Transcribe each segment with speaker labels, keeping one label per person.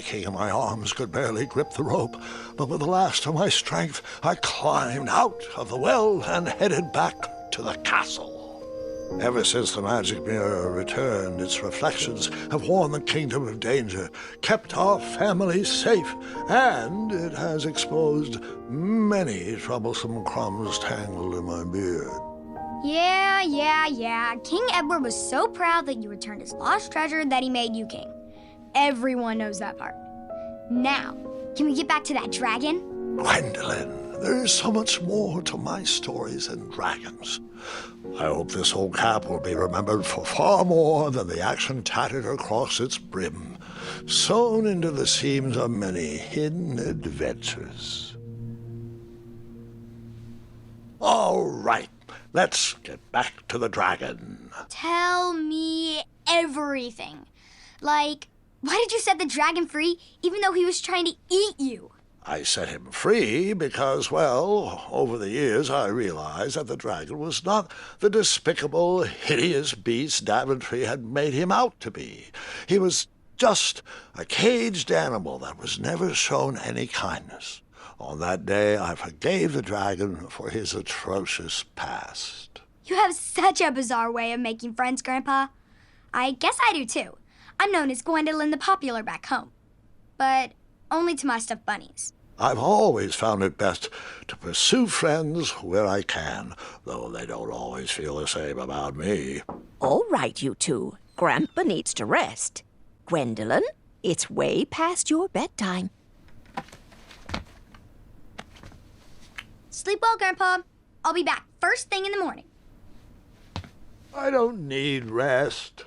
Speaker 1: shaking and my arms could barely grip the rope. But with the last of my strength, I climbed out of the well and headed back to the castle. Ever since the magic mirror returned, its reflections have warned the kingdom of danger, kept our family safe, and it has exposed many troublesome crumbs tangled in my beard.
Speaker 2: Yeah. King Edward was so proud that you returned his lost treasure that he made you king. Everyone knows that part. Now, can we get back to that dragon?
Speaker 1: Gwendolyn, there is so much more to my stories than dragons. I hope this old cap will be remembered for far more than the action tattered across its brim, sewn into the seams of many hidden adventures. All right, let's get back to the dragon.
Speaker 2: Tell me everything. Like, why did you set the dragon free even though he was trying to eat you?
Speaker 1: I set him free because, well, over the years I realized that the dragon was not the despicable, hideous beast Daventry had made him out to be. He was just a caged animal that was never shown any kindness. On that day, I forgave the dragon for his atrocious past.
Speaker 2: You have such a bizarre way of making friends, Grandpa. I guess I do, too. I'm known as Gwendolyn the Popular back home. But only to my stuffed bunnies.
Speaker 1: I've always found it best to pursue friends where I can, though they don't always feel the same about me.
Speaker 3: All right, you two. Grandpa needs to rest. Gwendolyn, it's way past your bedtime.
Speaker 2: Sleep well, Grandpa. I'll be back first thing in the morning.
Speaker 1: I don't need rest.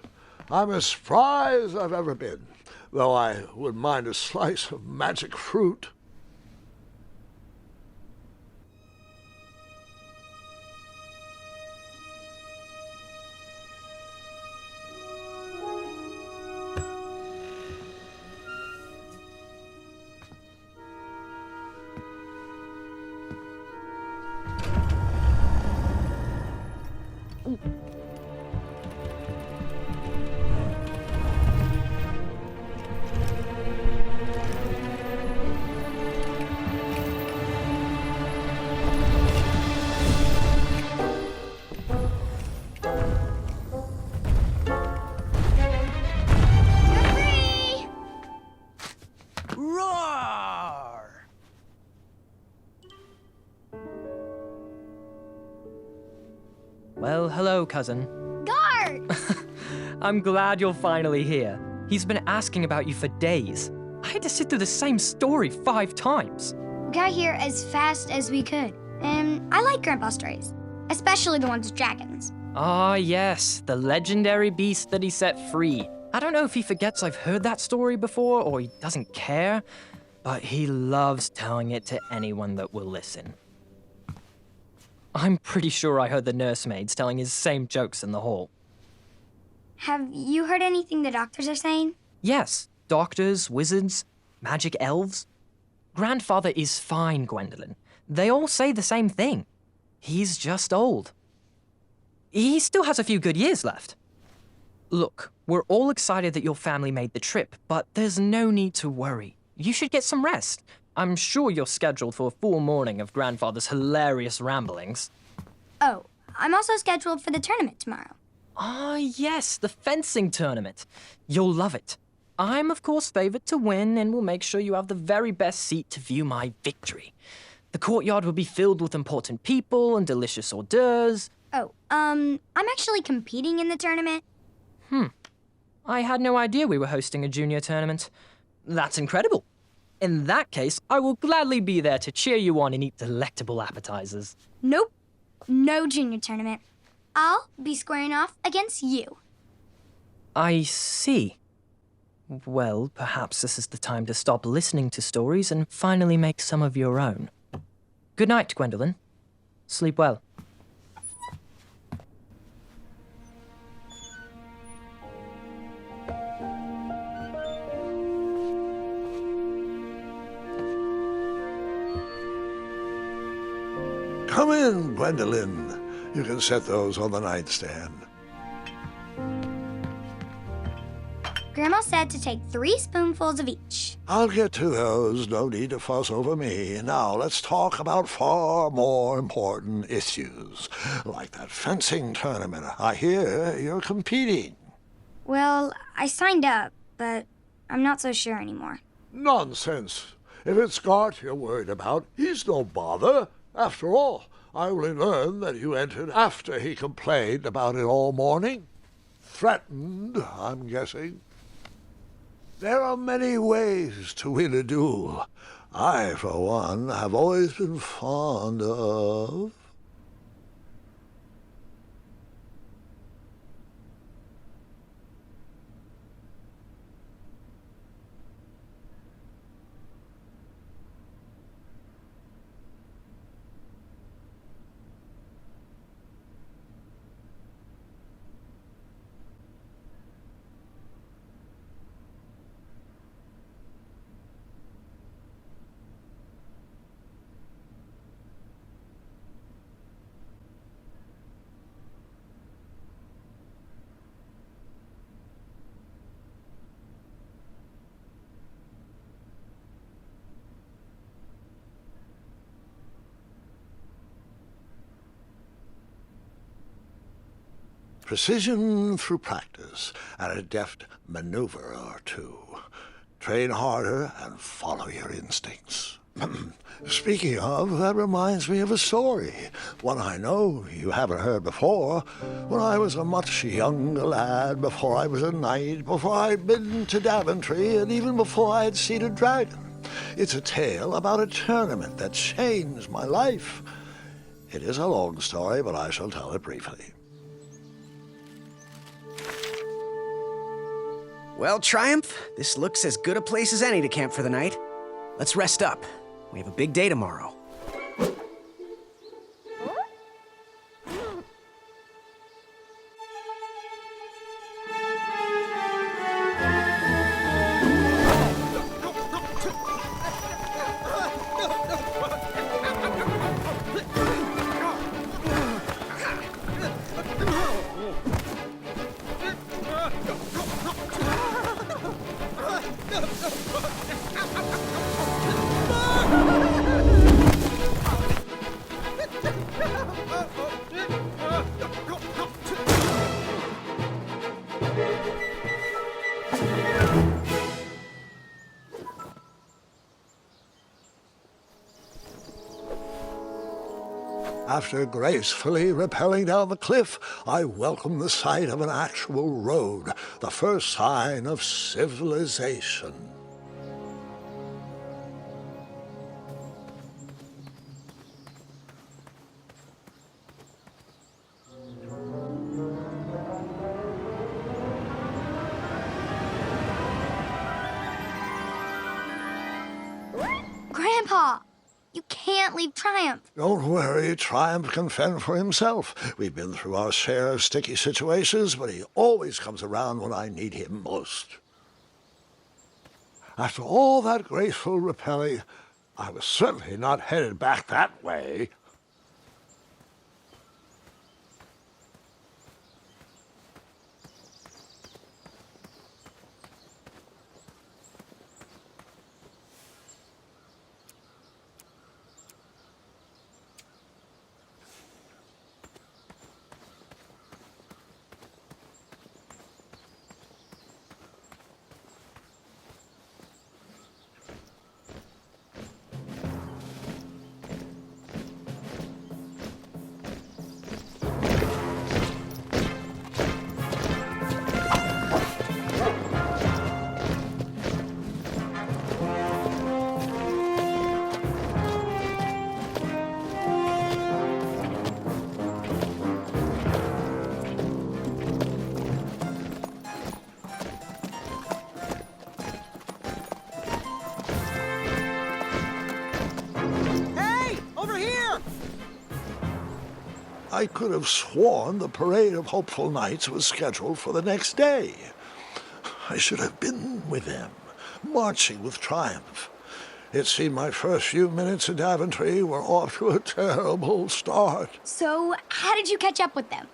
Speaker 1: I'm as spry as I've ever been, though I wouldn't mind a slice of magic fruit.
Speaker 4: Roar! Well, hello, cousin.
Speaker 2: Guard!
Speaker 4: I'm glad you're finally here. He's been asking about you for days. I had to sit through the same story 5 times.
Speaker 2: We got here as fast as we could. And I like Grandpa's stories, especially the ones with dragons.
Speaker 4: Ah, yes, the legendary beast that he set free. I don't know if he forgets I've heard that story before or he doesn't care, but he loves telling it to anyone that will listen. I'm pretty sure I heard the nursemaids telling his same jokes in the hall.
Speaker 2: Have you heard anything the doctors are saying?
Speaker 4: Yes, doctors, wizards, magic elves. Grandfather is fine, Gwendolyn. They all say the same thing. He's just old. He still has a few good years left. Look, we're all excited that your family made the trip, but there's no need to worry. You should get some rest. I'm sure you're scheduled for a full morning of Grandfather's hilarious ramblings.
Speaker 2: Oh, I'm also scheduled for the tournament tomorrow.
Speaker 4: Ah, yes, the fencing tournament. You'll love it. I'm, of course, favored to win and will make sure you have the very best seat to view my victory. The courtyard will be filled with important people and delicious hors d'oeuvres.
Speaker 2: Oh, I'm actually competing in the tournament.
Speaker 4: I had no idea we were hosting a junior tournament. That's incredible. In that case, I will gladly be there to cheer you on and eat delectable appetizers.
Speaker 2: Nope, no junior tournament. I'll be squaring off against you.
Speaker 4: I see. Well, perhaps this is the time to stop listening to stories and finally make some of your own. Good night, Gwendolyn. Sleep well.
Speaker 1: Come in, Gwendolyn. You can set those on the nightstand.
Speaker 2: Grandma said to take 3 spoonfuls of each.
Speaker 1: I'll get to those. No need to fuss over me. Now let's talk about far more important issues, like that fencing tournament. I hear you're competing.
Speaker 2: Well, I signed up, but I'm not so sure anymore.
Speaker 1: Nonsense. If it's Scott you're worried about, he's no bother. After all, I only learned that you entered after he complained about it all morning. Threatened, I'm guessing. There are many ways to win a duel. I, for one, have always been fond of... Precision through practice and a deft maneuver or two. Train harder and follow your instincts. Speaking of, that reminds me of a story, one I know you haven't heard before. When I was a much younger lad, before I was a knight, before I'd been to Daventry, and even before I'd seen a dragon. It's a tale about a tournament that changed my life. It is a long story, but I shall tell it briefly.
Speaker 5: Well, Triumph, this looks as good a place as any to camp for the night. Let's rest up. We have a big day tomorrow.
Speaker 1: After gracefully rappelling down the cliff, I welcomed the sight of an actual road, the first sign of civilization.
Speaker 2: Grandpa, you can't leave Triumph.
Speaker 1: Don't worry, Triumph can fend for himself. We've been through our share of sticky situations, but he always comes around when I need him most. After all that graceful rappelling, I was certainly not headed back that way. I could have sworn the parade of hopeful knights was scheduled for the next day. I should have been with them, marching with Triumph. It seemed my first few minutes in Daventry were off to a terrible start.
Speaker 2: So, how did you catch up with them?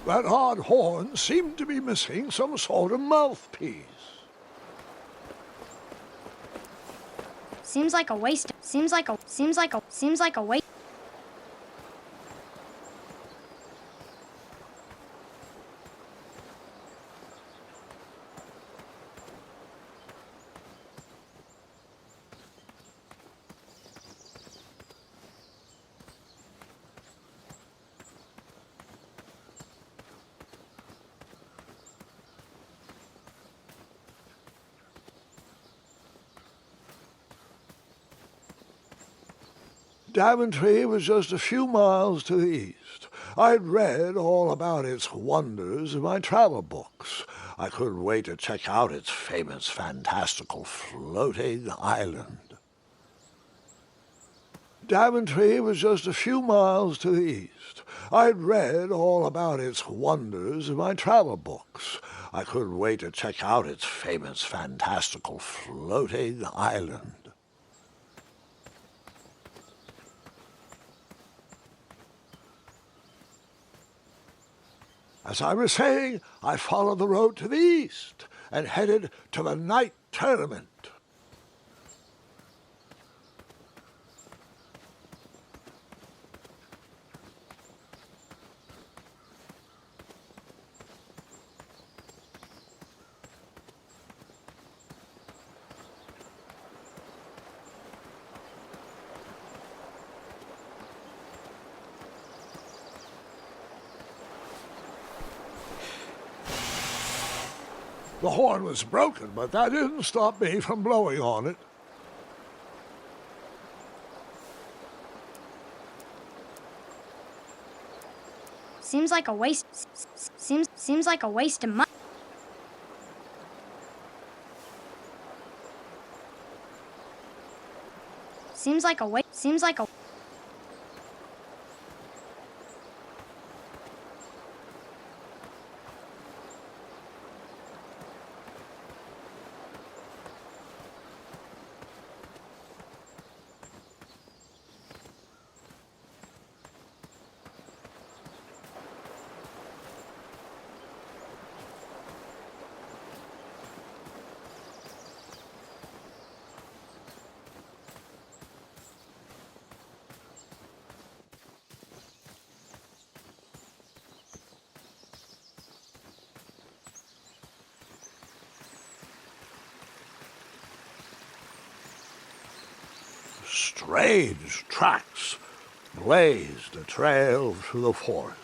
Speaker 1: That odd horn seemed to be missing some sort of mouthpiece.
Speaker 2: Seems like a waste. Seems like a waste.
Speaker 1: Daventry was just a few miles to the east. I'd read all about its wonders in my travel books. I couldn't wait to check out its famous, fantastical floating island. Daventry was just a few miles to the east. I'd read all about its wonders in my travel books. I couldn't wait to check out its famous, fantastical floating island. As I was saying, I followed the road to the east and headed to the night tournament. The horn was broken, but that didn't stop me from blowing on it.
Speaker 2: Seems like a waste. Seems like a waste of money. Seems like a waste. Seems like a.
Speaker 1: Strange tracks blazed a trail through the forest.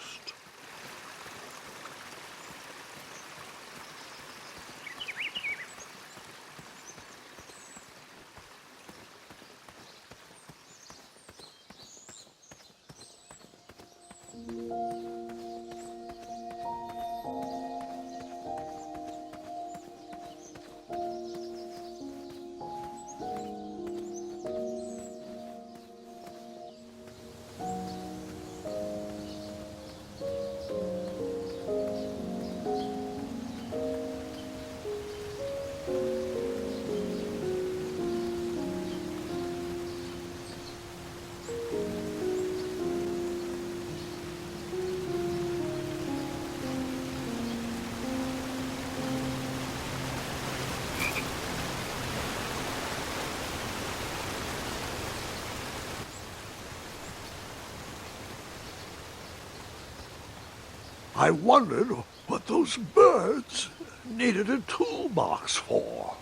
Speaker 1: I wondered what those birds needed a toolbox for.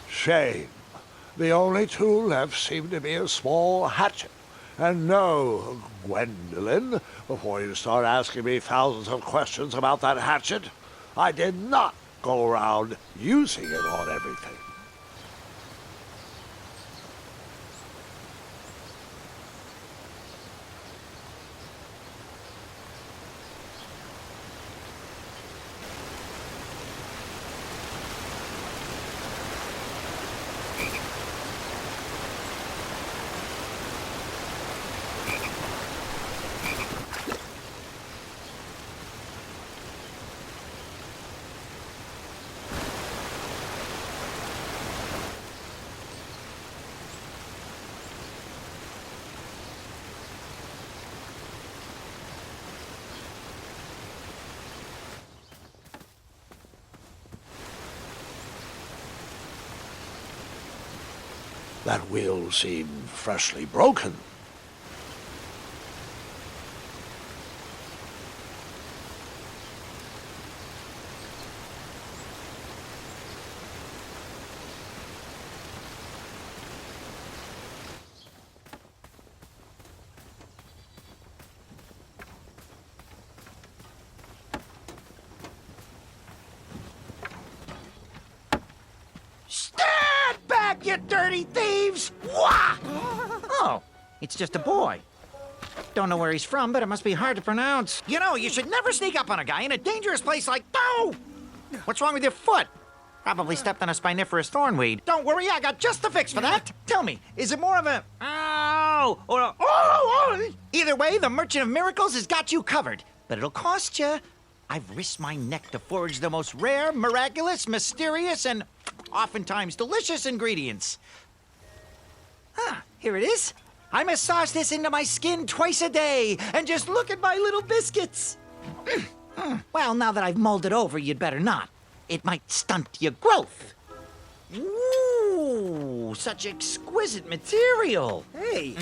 Speaker 1: Shame. The only tool left seemed to be a small hatchet. And no, Gwendolyn, before you start asking me thousands of questions about that hatchet, I did not go around using it on everything. That wheel seemed freshly broken.
Speaker 6: Stand back, you dirty thieves! Wah! Oh, it's just a boy. Don't know where he's from, but it must be hard to pronounce. You know, you should never sneak up on a guy in a dangerous place like... Oh! What's wrong with your foot? Probably stepped on a spiniferous thornweed. Don't worry, I got just the fix for that. Tell me, is it more of a... Ow! Or a... Oh! Either way, the Merchant of Miracles has got you covered. But it'll cost you. I've risked my neck to forage the most rare, miraculous, mysterious, and oftentimes delicious ingredients. Ah, here it is. I massage this into my skin twice a day, and just look at my little biscuits. Well, now that I've mulled it over, you'd better not. It might stunt your growth. Ooh, such exquisite material.
Speaker 5: Hey.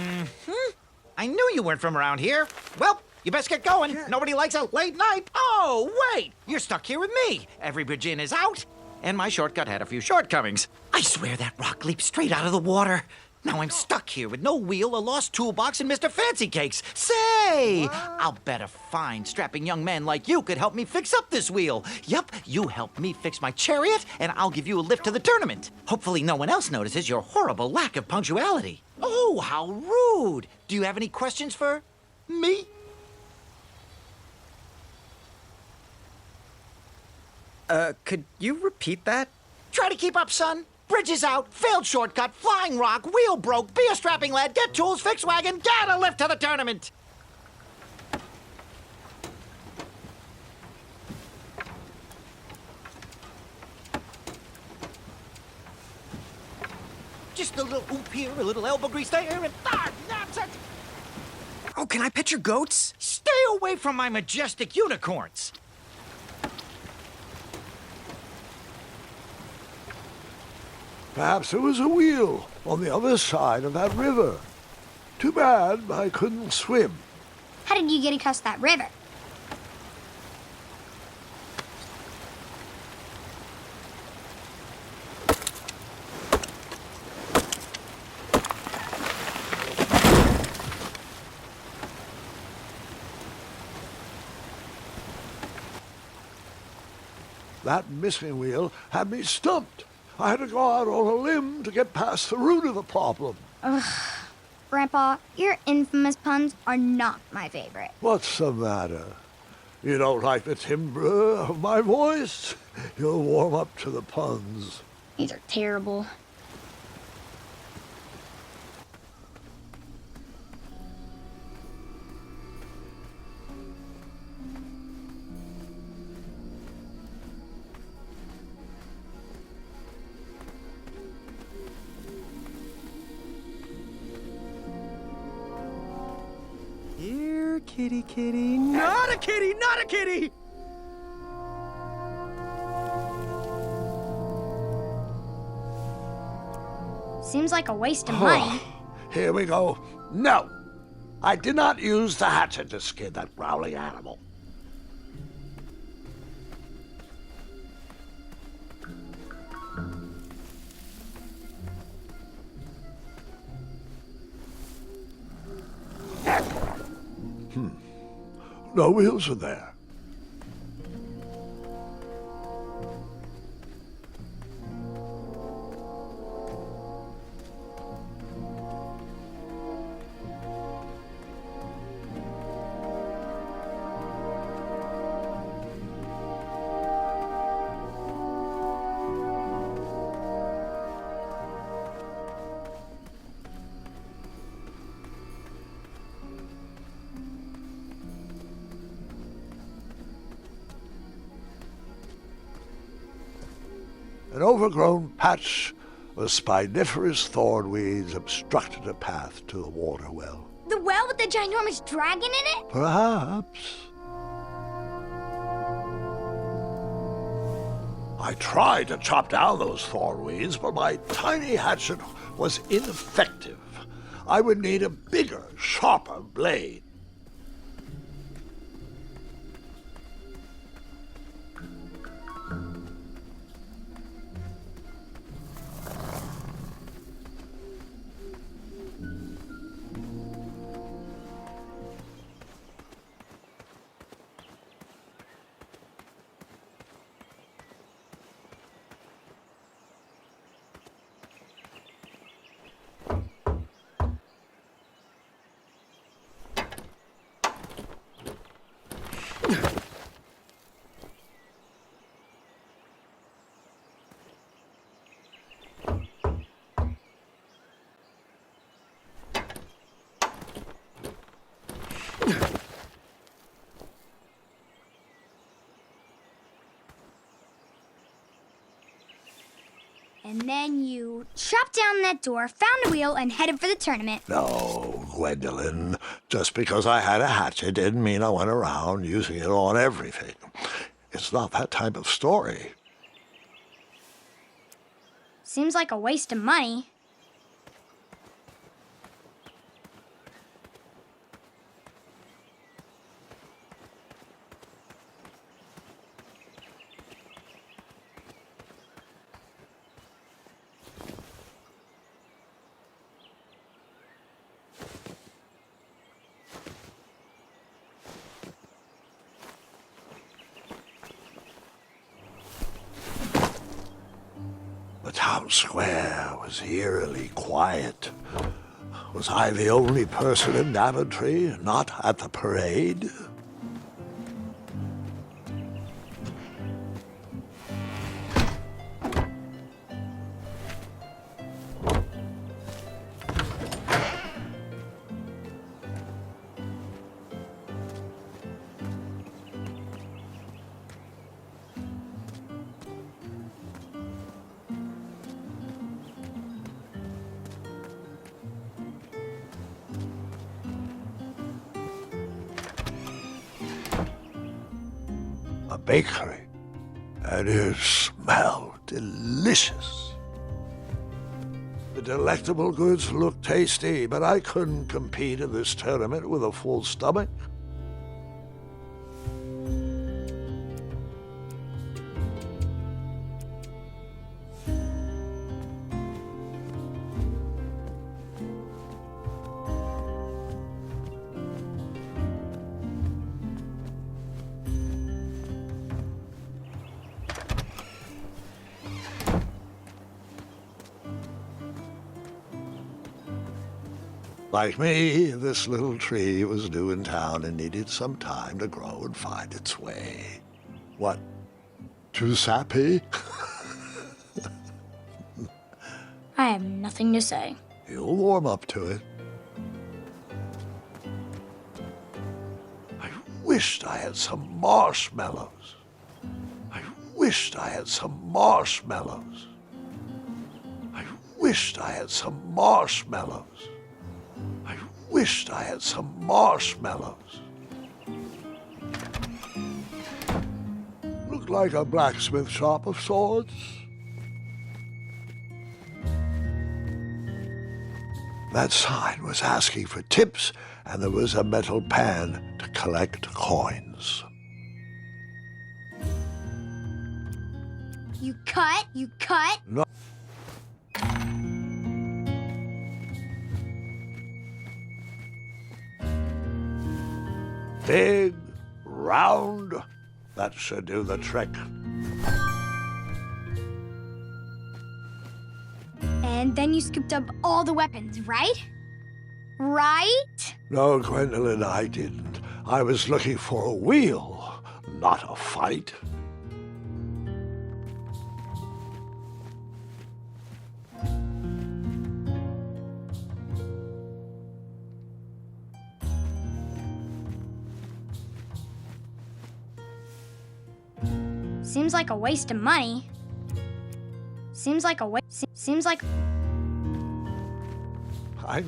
Speaker 6: I knew you weren't from around here. Well, you best get going. Nobody likes a late night. Oh, wait! You're stuck here with me. Every bridge in is out, and my shortcut had a few shortcomings. I swear that rock leaped straight out of the water. Now I'm stuck here with no wheel, a lost toolbox, and Mr. Fancy Cakes. Say, I'll bet a fine, strapping young man like you could help me fix up this wheel. Yup, you help me fix my chariot, and I'll give you a lift to the tournament. Hopefully no one else notices your horrible lack of punctuality. Oh, how rude. Do you have any questions for me?
Speaker 5: Could you repeat that?
Speaker 6: Try to keep up, son. Bridges out, failed shortcut, flying rock, wheel broke, be a strapping lad, get tools, fix wagon, get a lift to the tournament. Just a little oop here, a little elbow grease there, and that's it.
Speaker 5: Oh, can I pet your goats?
Speaker 6: Stay away from my majestic unicorns.
Speaker 1: Perhaps there was a wheel on the other side of that river. Too bad I couldn't swim.
Speaker 2: How did you get across that river?
Speaker 1: That missing wheel had me stumped. I had to go out on a limb to get past the root of the problem.
Speaker 2: Grandpa, your infamous puns are not my favorite.
Speaker 1: What's the matter? You don't like the timbre of my voice? You'll warm up to the puns.
Speaker 2: These are terrible.
Speaker 5: Here, kitty, kitty. Not a kitty, not a kitty!
Speaker 2: Seems like a waste of money.
Speaker 1: Here we go. No, I did not use the hatchet to skin that growling animal. No wheels are there. An overgrown patch of spiniferous thornweeds obstructed a path to the water well.
Speaker 2: The well with the ginormous dragon in it?
Speaker 1: I tried to chop down those thorn weeds, but my tiny hatchet was ineffective. I would need a bigger, sharper blade.
Speaker 2: And then you chopped down that door, found a wheel, and headed for the tournament.
Speaker 1: No, Gwendolyn. Just because I had a hatchet didn't mean I went around using it on everything. It's not that type of story.
Speaker 2: Seems like a waste of money.
Speaker 1: The town square was eerily quiet. Was I the only person in Daventry not at the parade? A bakery, and it smelled delicious. The delectable goods looked tasty, but I couldn't compete in this tournament with a full stomach. Like me, this little tree was new in town and needed some time to grow and find its way. What? Too sappy?
Speaker 2: I have nothing to say.
Speaker 1: You'll warm up to it. I wished I had some marshmallows. I wished I had some marshmallows. I wished I had some marshmallows. I wished I had some marshmallows. Looked like a blacksmith shop of sorts. That sign was asking for tips, and there was a metal pan to collect coins.
Speaker 2: You cut?
Speaker 1: No. Big, round, that should do the trick.
Speaker 2: And then you scooped up all the weapons, right? Right?
Speaker 1: No, Gwendolyn, I didn't. I was looking for a wheel, not a fight.
Speaker 2: Seems like a waste of money. Seems like
Speaker 1: I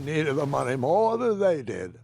Speaker 1: needed the money more than they did.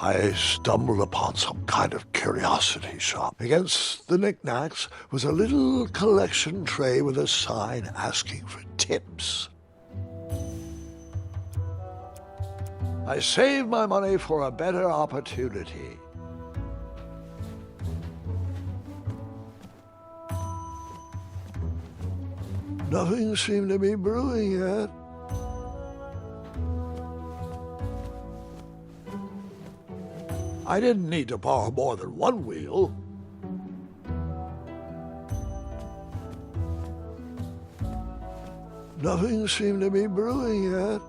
Speaker 1: I stumbled upon some kind of curiosity shop. Against the knickknacks was a little collection tray with a sign asking for tips. I saved my money for a better opportunity. Nothing seemed to be brewing yet. I didn't need to borrow more than one wheel. Nothing seemed to be brewing yet.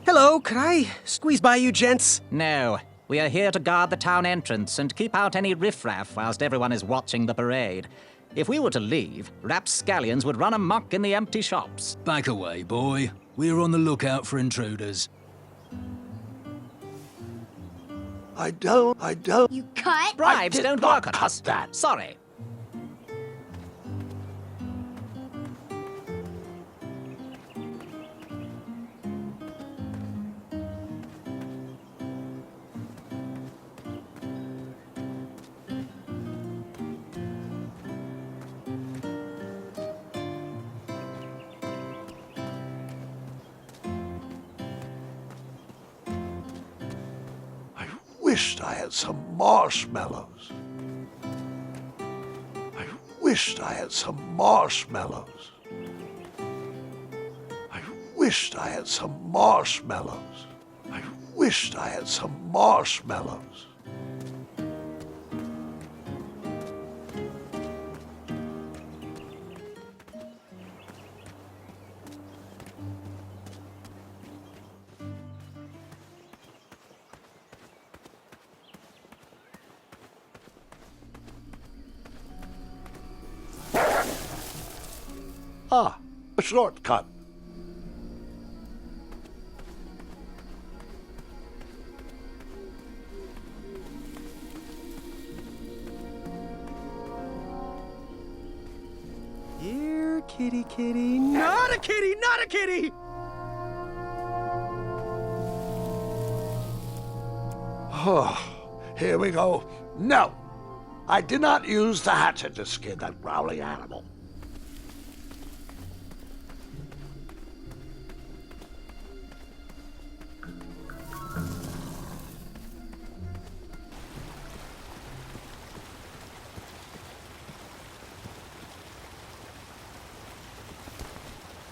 Speaker 5: Hello, could I squeeze by you gents?
Speaker 7: No. We are here to guard the town entrance and keep out any riffraff whilst everyone is watching the parade. If we were to leave, rapscallions would run amok in the empty shops.
Speaker 8: Back away, boy. We're on the lookout for intruders.
Speaker 1: I don't.
Speaker 2: You cut?
Speaker 7: Bribes
Speaker 1: did
Speaker 7: don't
Speaker 1: not
Speaker 7: work on
Speaker 1: cut
Speaker 7: us.
Speaker 1: that.
Speaker 7: Sorry.
Speaker 1: I wished I had some marshmallows. I wished I had some marshmallows. I wished I had some marshmallows. I wished I had some marshmallows. Ah, a shortcut.
Speaker 5: Here, kitty, kitty. Not a kitty, not a kitty!
Speaker 1: Oh, here we go. No, I did not use the hatchet to skin that growling animal.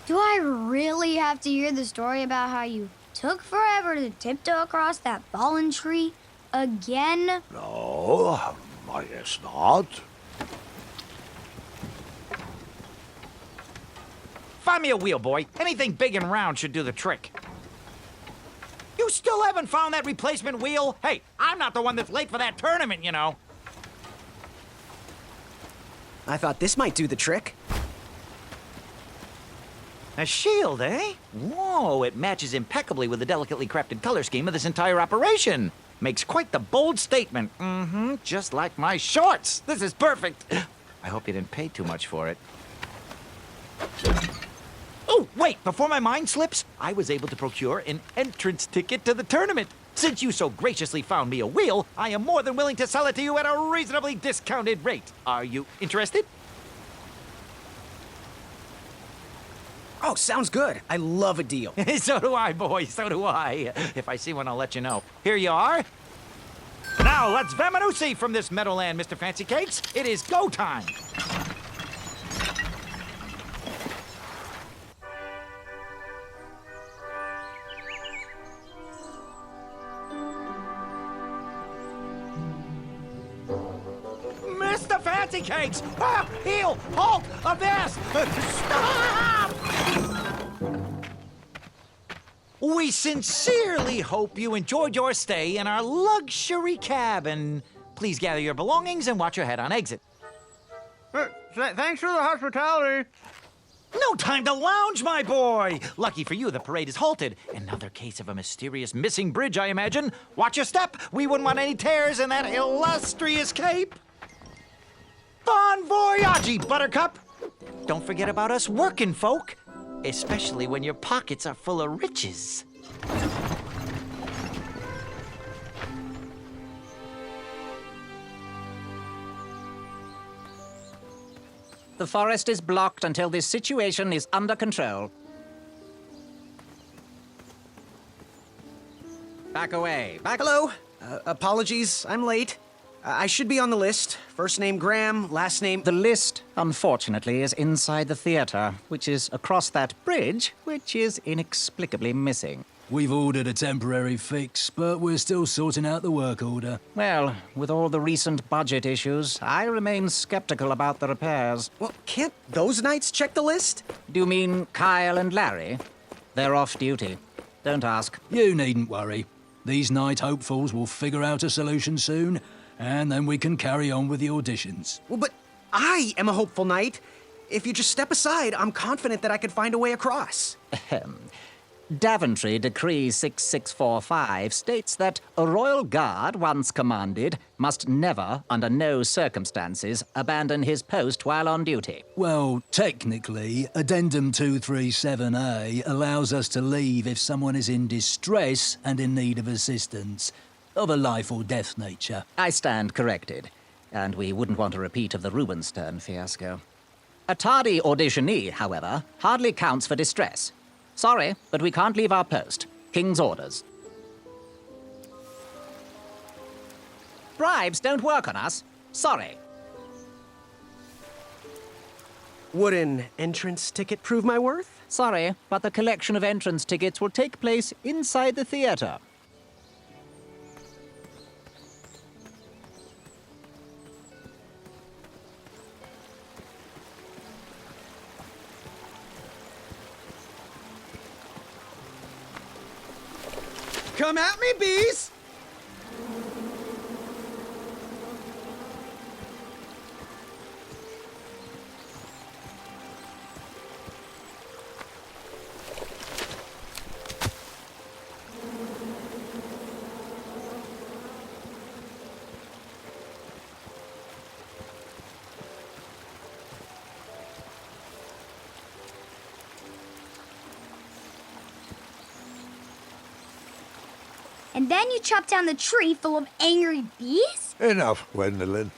Speaker 2: Do I really have to hear the story about how you took forever to tiptoe across that fallen tree again?
Speaker 1: No, I guess not.
Speaker 6: Find me a wheel, boy. Anything big and round should do the trick. You still haven't found that replacement wheel? Hey, I'm not the one that's late for that tournament, you know.
Speaker 5: I thought this might do the trick.
Speaker 6: A shield, eh? Whoa, it matches impeccably with the delicately crafted color scheme of this entire operation. Makes quite the bold statement. Mm-hmm, just like my shorts. This is perfect. I hope you didn't pay too much for it. Oh, wait, before my mind slips, I was able to procure an entrance ticket to the tournament. Since you so graciously found me a wheel, I am more than willing to sell it to you at a reasonably discounted rate. Are you interested?
Speaker 5: Oh, sounds good. I love a deal.
Speaker 6: So do I, boy, so do I. If I see one, I'll let you know. Here you are. Now, let's Vamanusi from this meadowland, Mr. Fancy Cakes. It is go time. Mr. Fancy Cakes! Ah, heel! Halt! Avast! Stop! We sincerely hope you enjoyed your stay in our luxury cabin. Please gather your belongings and watch your head on exit.
Speaker 9: Thanks for the hospitality.
Speaker 6: No time to lounge, my boy! Lucky for you, the parade is halted. Another case of a mysterious missing bridge, I imagine. Watch your step. We wouldn't want any tears in that illustrious cape. Bon voyage, Buttercup! Don't forget about us working folk, especially when your pockets are full of riches.
Speaker 7: The forest is blocked until this situation is under control. Back away. Back.
Speaker 5: Hello. Apologies, I'm late. I should be on the list. First name Graham, last name...
Speaker 7: The list, unfortunately, is inside the theater, which is across that bridge, which is inexplicably missing.
Speaker 8: We've ordered a temporary fix, but we're still sorting out the work order.
Speaker 7: Well, with all the recent budget issues, I remain skeptical about the repairs.
Speaker 5: Well, can't those knights check the list?
Speaker 7: Do you mean Kyle and Larry? They're off duty. Don't ask.
Speaker 8: You needn't worry. These night hopefuls will figure out a solution soon, and then we can carry on with the auditions.
Speaker 5: Well, but I am a hopeful knight. If you just step aside, I'm confident that I could find a way across.
Speaker 7: Daventry Decree 6645 states that a royal guard, once commanded, must never, under no circumstances, abandon his post while on duty.
Speaker 8: Well, technically, Addendum 237A allows us to leave if someone is in distress and in need of assistance, of a life or death nature.
Speaker 7: I stand corrected, and we wouldn't want a repeat of the Rubenstern fiasco. A tardy auditionee, however, hardly counts for distress. Sorry, but we can't leave our post. King's orders. Bribes don't work on us. Sorry.
Speaker 5: Would an entrance ticket prove my worth?
Speaker 7: Sorry, but the collection of entrance tickets will take place inside the theater.
Speaker 5: Come at me, bees!
Speaker 2: And then you chop down the tree full of angry bees?
Speaker 1: Enough, Gwendolyn.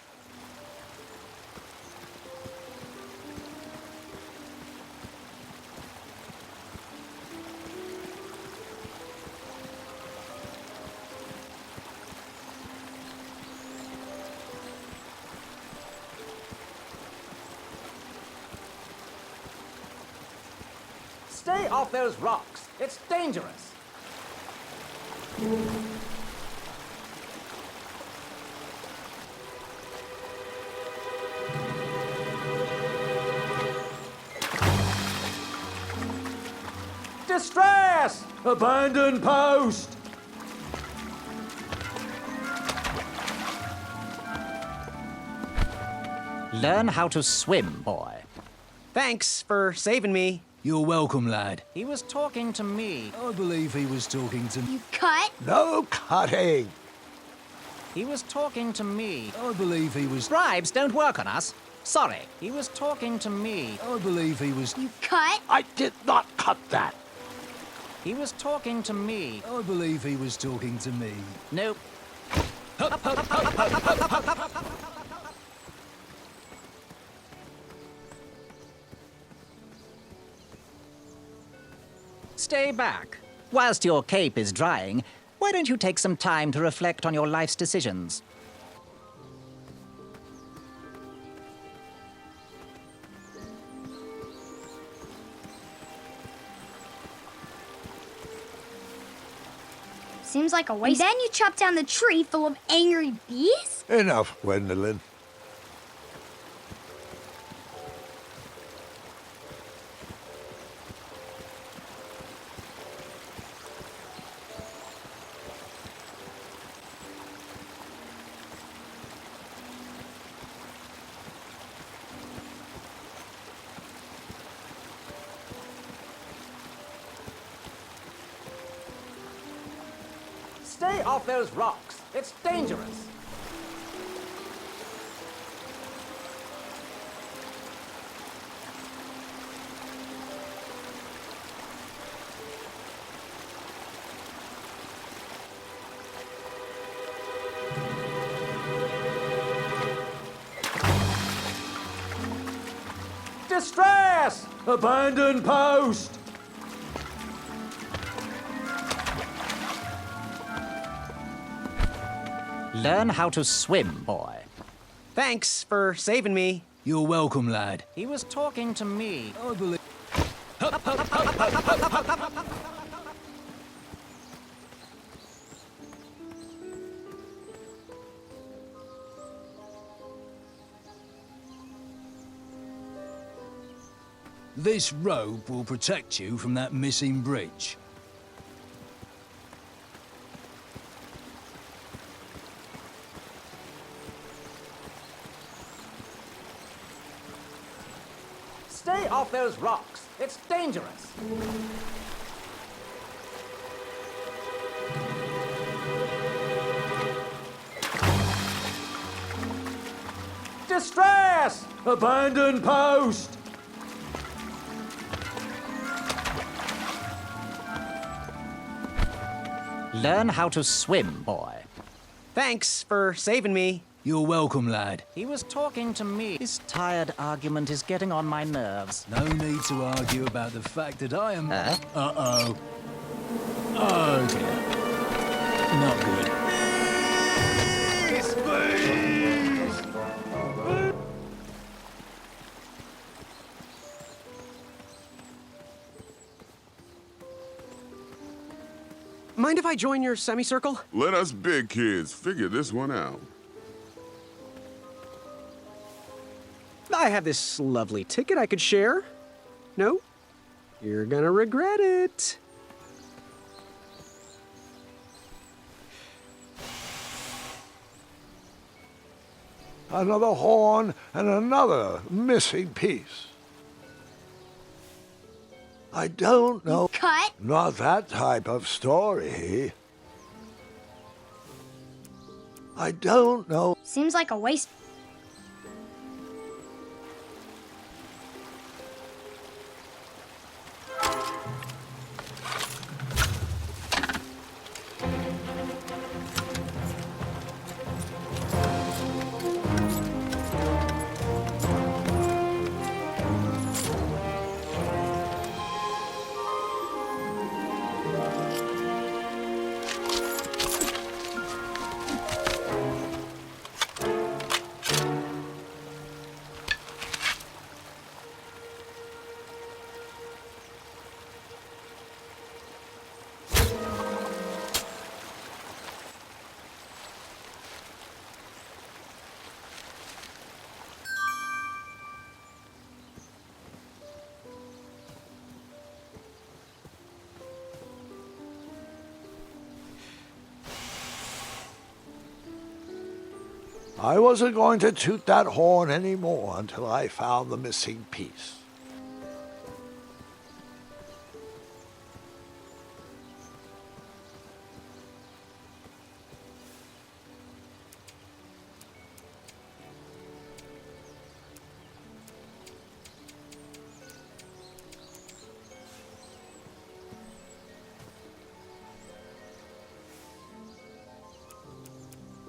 Speaker 7: Stay off those rocks. It's dangerous. Distress!
Speaker 8: Abandon post!
Speaker 7: Learn how to swim, boy.
Speaker 5: Thanks for saving me.
Speaker 8: You're welcome, lad.
Speaker 7: He was talking to me.
Speaker 8: I believe he was talking to me.
Speaker 2: You cut?
Speaker 1: No cutting.
Speaker 7: He was talking to me.
Speaker 8: I believe he was...
Speaker 7: Bribes don't work on us. Sorry. He was talking to me.
Speaker 8: I believe he was...
Speaker 2: You cut?
Speaker 1: I did not cut that.
Speaker 7: He was talking to me.
Speaker 8: I believe he was talking to me.
Speaker 7: Nope. Stay back. Whilst your cape is drying, why don't you take some time to reflect on your life's decisions?
Speaker 2: Seems like a waste. And then you chop down the tree full of angry bees?
Speaker 1: Enough, Gwendolyn.
Speaker 7: Stay off those rocks. It's dangerous. Distress!
Speaker 8: Abandon post!
Speaker 7: Learn how to swim, boy.
Speaker 5: Thanks for saving me.
Speaker 8: You're welcome, lad.
Speaker 7: He was talking to me.
Speaker 8: I believe... This rope will protect you from that missing bridge.
Speaker 7: Stay off those rocks. It's dangerous. Distress!
Speaker 8: Abandon post!
Speaker 7: Learn how to swim, boy.
Speaker 5: Thanks for saving me.
Speaker 8: You're welcome, lad.
Speaker 7: He was talking to me. This tired argument is getting on my nerves.
Speaker 8: No need to argue about the fact that I am...
Speaker 7: Huh?
Speaker 8: Uh-oh. Oh, dear. Not good.
Speaker 5: Mind if I join your semicircle?
Speaker 10: Let us big kids figure this one out.
Speaker 5: I have this lovely ticket I could share. No? You're gonna regret it.
Speaker 1: Another horn and another missing piece. I don't know.
Speaker 2: Cut?
Speaker 1: Not that type of story. I don't know.
Speaker 2: Seems like a waste.
Speaker 1: I wasn't going to toot that horn anymore until I found the missing piece.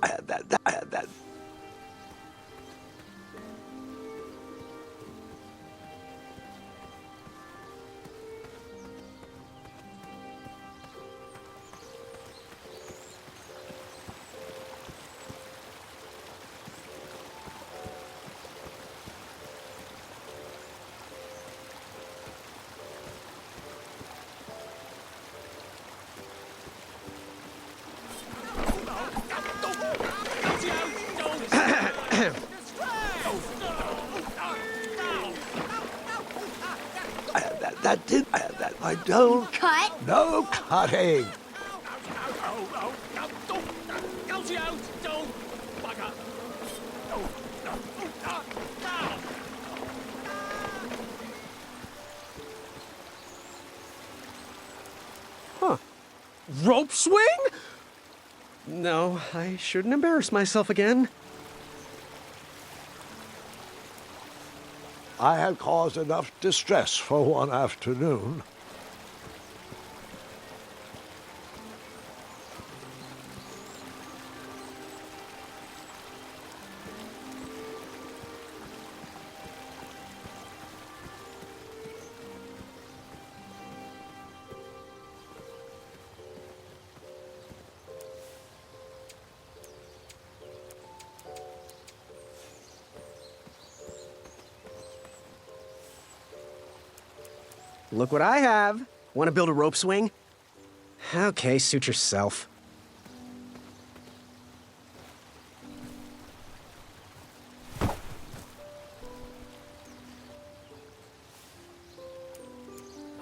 Speaker 1: I had that. I had that. I don't.
Speaker 2: Cut?
Speaker 1: No cutting.
Speaker 5: Huh. Rope swing? No, I shouldn't embarrass myself again.
Speaker 1: I had caused enough distress for one afternoon.
Speaker 5: Look what I have. Want to build a rope swing? Okay, suit yourself.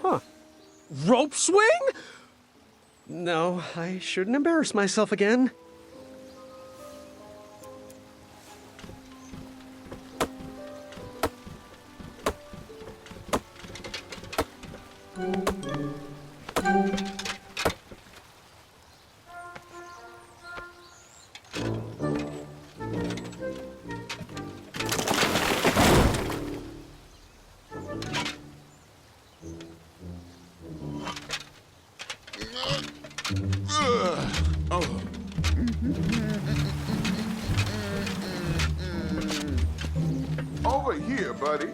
Speaker 5: Huh. Rope swing? No, I shouldn't embarrass myself again.
Speaker 10: Over here, buddy.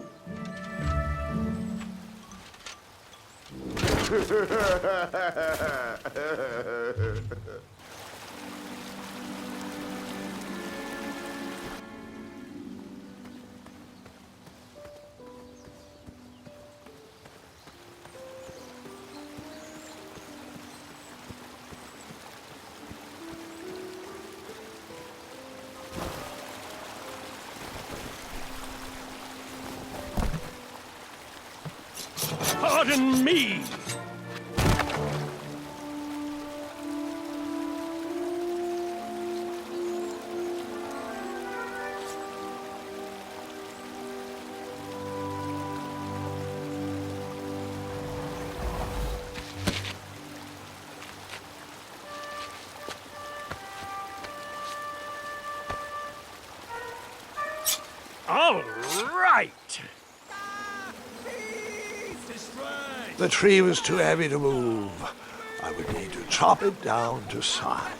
Speaker 11: Pardon me! All right!
Speaker 1: The tree was too heavy to move. I would need to chop it down to size.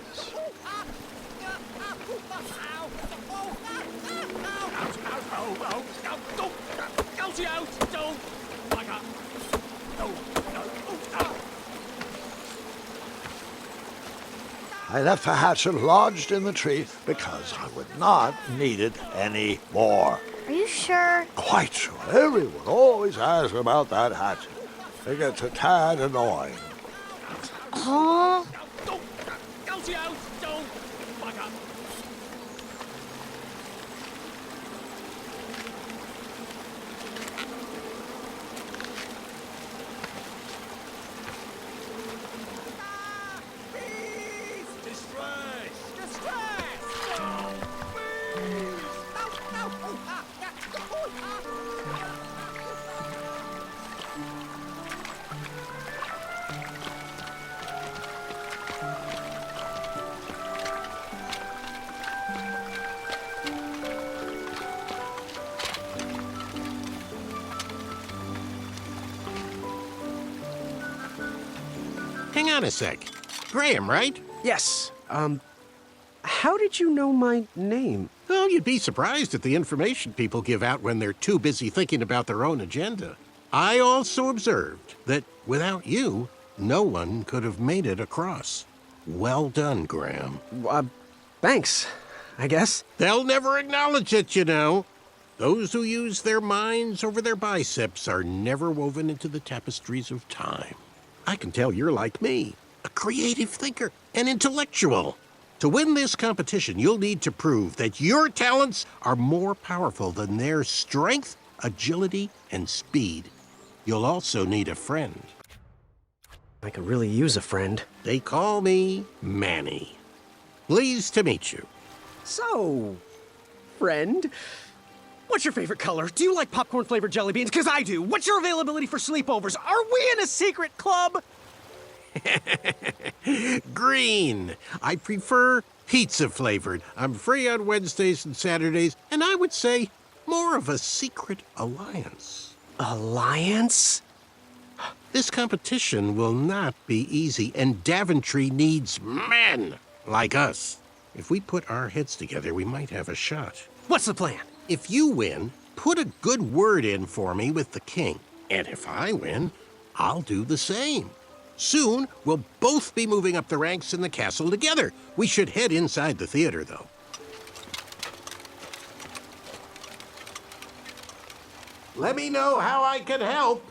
Speaker 1: I left the hatchet lodged in the tree because I would not need it any more.
Speaker 2: Are you sure?
Speaker 1: Quite sure. Everyone always asks about that hatchet. It gets a tad annoying.
Speaker 2: Huh?
Speaker 12: Hang on a sec. Graham, right?
Speaker 5: Yes. How did you know my name?
Speaker 12: Well, you'd be surprised at the information people give out when they're too busy thinking about their own agenda. I also observed that without you, no one could have made it across. Well done, Graham.
Speaker 5: Thanks, I guess.
Speaker 12: They'll never acknowledge it, you know. Those who use their minds over their biceps are never woven into the tapestries of time. I can tell you're like me, a creative thinker, an intellectual. To win this competition, you'll need to prove that your talents are more powerful than their strength, agility, and speed. You'll also need a friend.
Speaker 5: I could really use a friend.
Speaker 12: They call me Manny. Pleased to meet you.
Speaker 5: So, friend, what's your favorite color? Do you like popcorn-flavored jelly beans? Because I do. What's your availability for sleepovers? Are we in a secret club?
Speaker 12: Green. I prefer pizza-flavored. I'm free on Wednesdays and Saturdays, and I would say more of a secret alliance.
Speaker 5: Alliance?
Speaker 12: This competition will not be easy, and Daventry needs men like us. If we put our heads together, we might have a shot.
Speaker 5: What's the plan?
Speaker 12: If you win, put a good word in for me with the king. And if I win, I'll do the same. Soon, we'll both be moving up the ranks in the castle together. We should head inside the theater, though. Let me know how I can help.